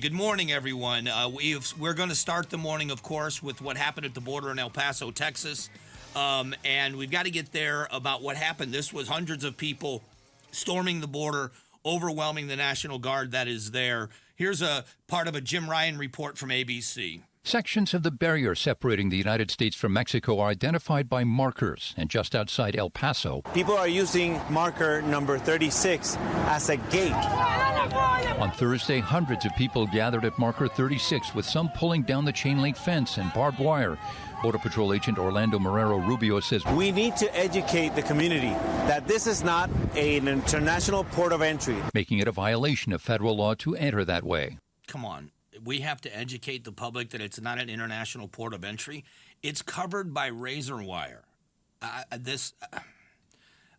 Good morning, everyone. We're going to start the morning, of course, with what happened at the border in El Paso, Texas. And we've got to get there about what happened. This was hundreds of people storming the border, overwhelming the National Guard that is there. Here's a part of a Jim Ryan report from ABC. Sections of the barrier separating the United States from Mexico are identified by markers, and just outside El Paso, people are using marker number 36 as a gate. On Thursday, hundreds of people gathered at marker 36, with some pulling down the chain link fence and barbed wire. Border Patrol agent Orlando Marrero Rubio says, "We need to educate the community that this is not an international port of entry," making it a violation of federal law to enter that way. Come on. We have to educate the public that it's not an international port of entry. It's covered by razor wire.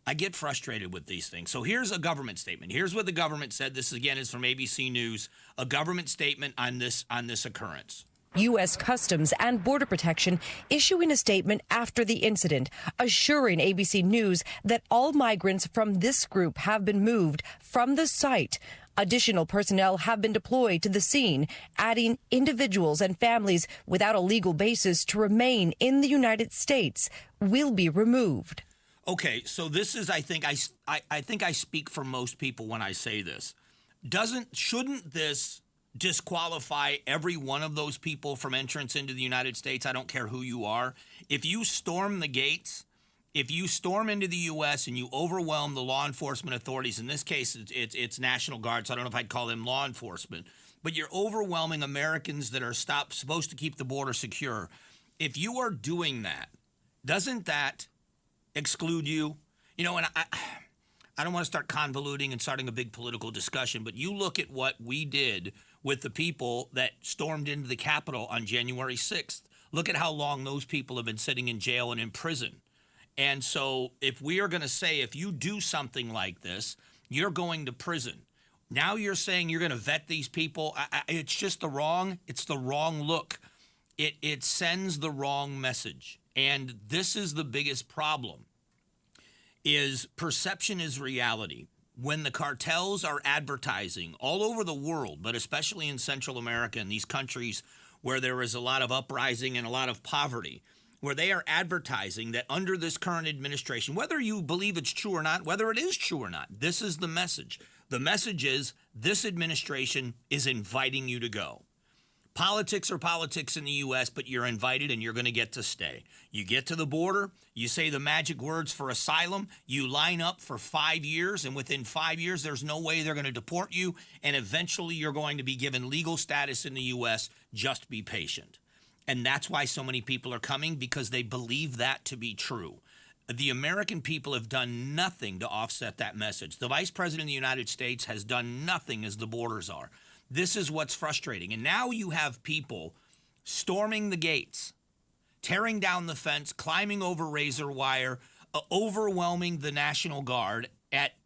I get frustrated with these things. So here's a government statement. Here's what the government said. This, again, is from ABC News. A government statement on this occurrence. U.S. Customs and Border Protection issuing a statement after the incident, assuring ABC News that all migrants from this group have been moved from the site. Additional personnel have been deployed to the scene, adding individuals and families without a legal basis to remain in the United States will be removed. Okay, so this is, I think I speak for most people when I say this. Shouldn't this disqualify every one of those people from entrance into the United States? I don't care who you are. If you storm the gates, if you storm into the U.S. and you overwhelm the law enforcement authorities, in this case it's National Guard, so I don't know if I'd call them law enforcement, but you're overwhelming Americans that are supposed to keep the border secure. If you are doing that, doesn't that exclude you? You know, and I don't want to start convoluting and starting a big political discussion, but you look at what we did with the people that stormed into the Capitol on January 6th. Look at how long those people have been sitting in jail and in prison. And so if we are going to say, if you do something like this, you're going to prison. Now you're saying you're going to vet these people. It's just the wrong look. It sends the wrong message. And this is the biggest problem, is perception is reality. When the cartels are advertising all over the world, but especially in Central America and these countries where there is a lot of uprising and a lot of poverty, where they are advertising that under this current administration, whether you believe it's true or not, whether it is true or not, this is the message. The message is this administration is inviting you to go. Politics are politics in the U.S., but you're invited and you're going to get to stay. You get to the border, you say the magic words for asylum, you line up for 5 years, and within 5 years, there's no way they're going to deport you, and eventually you're going to be given legal status in the U.S. Just be patient. And that's why so many people are coming, because they believe that to be true. The American people have done nothing to offset that message. The Vice President of the United States has done nothing as the borders are. This is what's frustrating. And now you have people storming the gates, tearing down the fence, climbing over razor wire, overwhelming the National Guard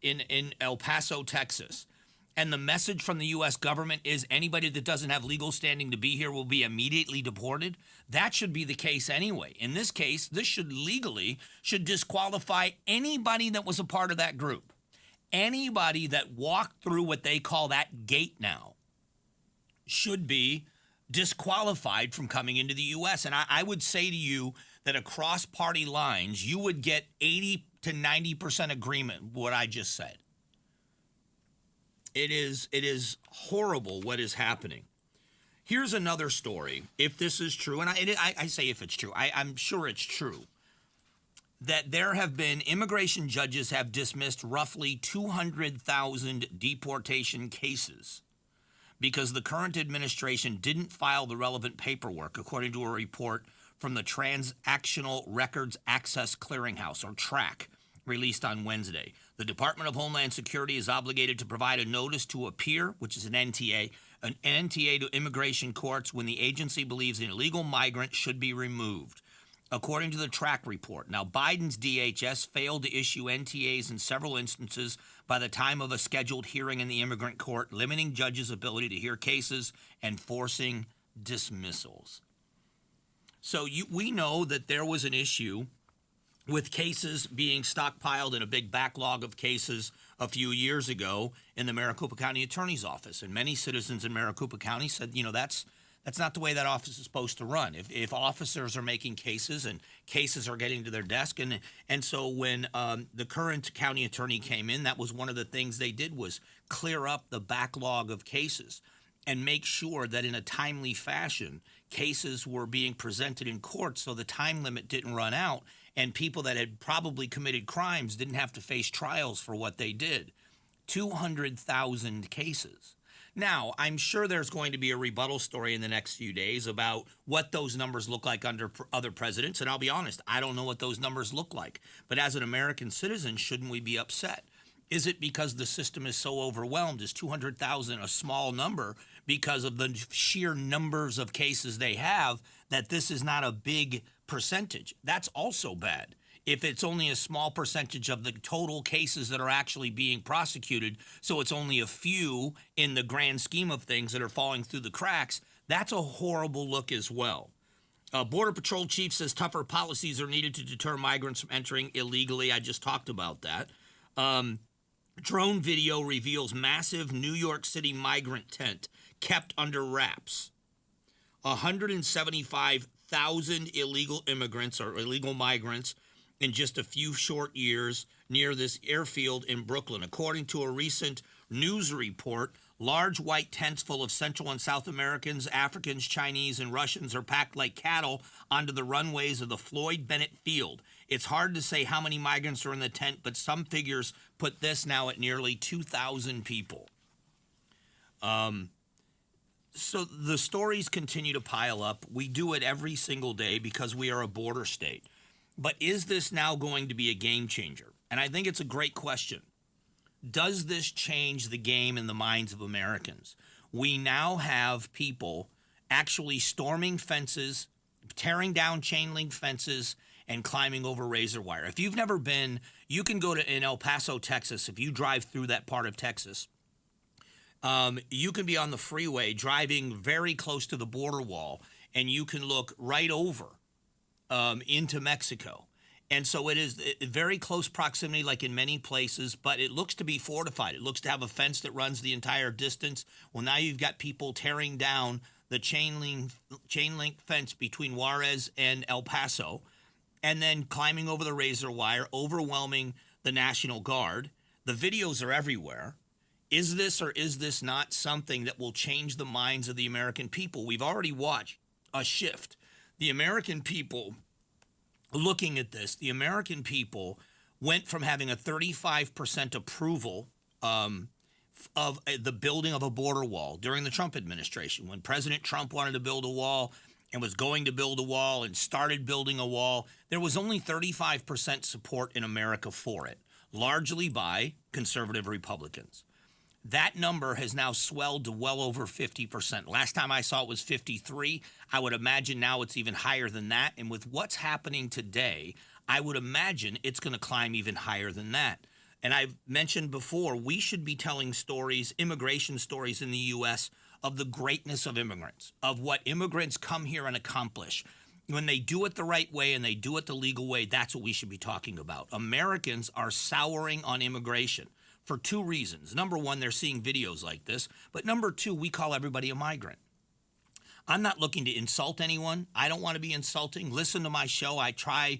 in El Paso, Texas. And the message from the U.S. government is anybody that doesn't have legal standing to be here will be immediately deported. That should be the case anyway. In this case, this should disqualify anybody that was a part of that group. Anybody that walked through what they call that gate now should be disqualified from coming into the U.S. And I would say to you that across party lines, you would get 80 to 90% agreement with what I just said. It is horrible what is happening. Here's another story. If this is true, and I say if it's true, I'm sure it's true, that there have been immigration judges have dismissed roughly 200,000 deportation cases because the current administration didn't file the relevant paperwork, according to a report from the Transactional Records Access Clearinghouse, or TRAC, released on Wednesday. The Department of Homeland Security is obligated to provide a notice to appear, which is an NTA to immigration courts when the agency believes an illegal migrant should be removed, according to the TRAC report. Now, Biden's DHS failed to issue NTAs in several instances by the time of a scheduled hearing in the immigrant court, limiting judges' ability to hear cases and forcing dismissals. So we know that there was an issue with cases being stockpiled in a big backlog of cases a few years ago in the Maricopa County Attorney's Office. And many citizens in Maricopa County said, that's not the way that office is supposed to run. If officers are making cases and cases are getting to their desk, and so when the current county attorney came in, that was one of the things they did was clear up the backlog of cases and make sure that in a timely fashion, cases were being presented in court so the time limit didn't run out and people that had probably committed crimes didn't have to face trials for what they did. 200,000 cases. Now, I'm sure there's going to be a rebuttal story in the next few days about what those numbers look like under other presidents, and I'll be honest, I don't know what those numbers look like. But as an American citizen, shouldn't we be upset? Is it because the system is so overwhelmed? Is 200,000 a small number because of the sheer numbers of cases they have that this is not a big percentage? That's also bad. If it's only a small percentage of the total cases that are actually being prosecuted, so it's only a few in the grand scheme of things that are falling through the cracks, that's a horrible look as well. Border Patrol chief says tougher policies are needed to deter migrants from entering illegally. I just talked about that. Drone video reveals massive New York City migrant tent kept under wraps. 175,000 illegal immigrants or illegal migrants in just a few short years near this airfield in Brooklyn. According to a recent news report, large white tents full of Central and South Americans, Africans, Chinese, and Russians are packed like cattle onto the runways of the Floyd Bennett Field. It's hard to say how many migrants are in the tent, but some figures put this now at nearly 2,000 people. So the stories continue to pile up. We do it every single day because we are a border state. But is this now going to be a game changer? And I think it's a great question. Does this change the game in the minds of Americans? We now have people actually storming fences, tearing down chain link fences, and climbing over razor wire. If you've never been, you can go to in El Paso, Texas. If you drive through that part of Texas, you can be on the freeway driving very close to the border wall, and you can look right over into Mexico. And so it is very close proximity, like in many places, but it looks to be fortified. It looks to have a fence that runs the entire distance. Well, now you've got people tearing down the chain link fence between Juarez and El Paso, and then climbing over the razor wire, overwhelming the National Guard. The videos are everywhere. Is this or is this not something that will change the minds of the American people? We've already watched a shift. The American people, looking at this, the American people went from having a 35% approval of the building of a border wall during the Trump administration. When President Trump wanted to build a wall and was going to build a wall and started building a wall, there was only 35% support in America for it, largely by conservative Republicans. That number has now swelled to well over 50%. Last time I saw it was 53. I would imagine now it's even higher than that. And with what's happening today, I would imagine it's going to climb even higher than that. And I've mentioned before, we should be telling stories, immigration stories in the U.S. of the greatness of immigrants, of what immigrants come here and accomplish. When they do it the right way and they do it the legal way, that's what we should be talking about. Americans are souring on immigration for two reasons. Number one, they're seeing videos like this. But number two, we call everybody a migrant. I'm not looking to insult anyone. I don't want to be insulting. Listen to my show. I try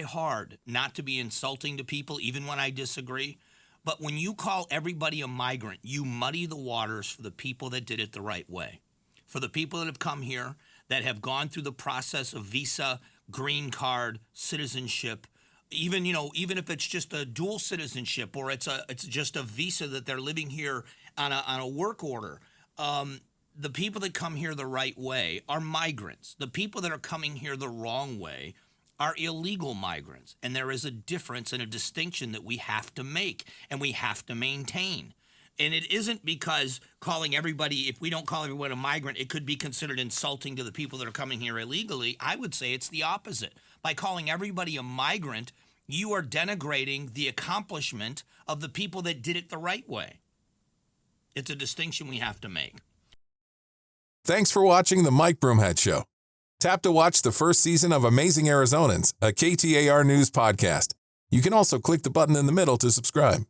hard not to be insulting to people, even when I disagree. But when you call everybody a migrant, you muddy the waters for the people that did it the right way. For the people that have come here, that have gone through the process of visa, green card, citizenship, even if it's just a dual citizenship or it's just a visa that they're living here on a work order. The people that come here the right way are migrants. The people that are coming here the wrong way are illegal migrants. And there is a difference and a distinction that we have to make and we have to maintain. And it isn't because calling everybody, if we don't call everyone a migrant, it could be considered insulting to the people that are coming here illegally. I would say it's the opposite. By calling everybody a migrant, you are denigrating the accomplishment of the people that did it the right way. It's a distinction we have to make. Thanks for watching the Mike Broomhead Show. Tap to watch the first season of Amazing Arizonans, a KTAR News podcast. You can also click the button in the middle to subscribe.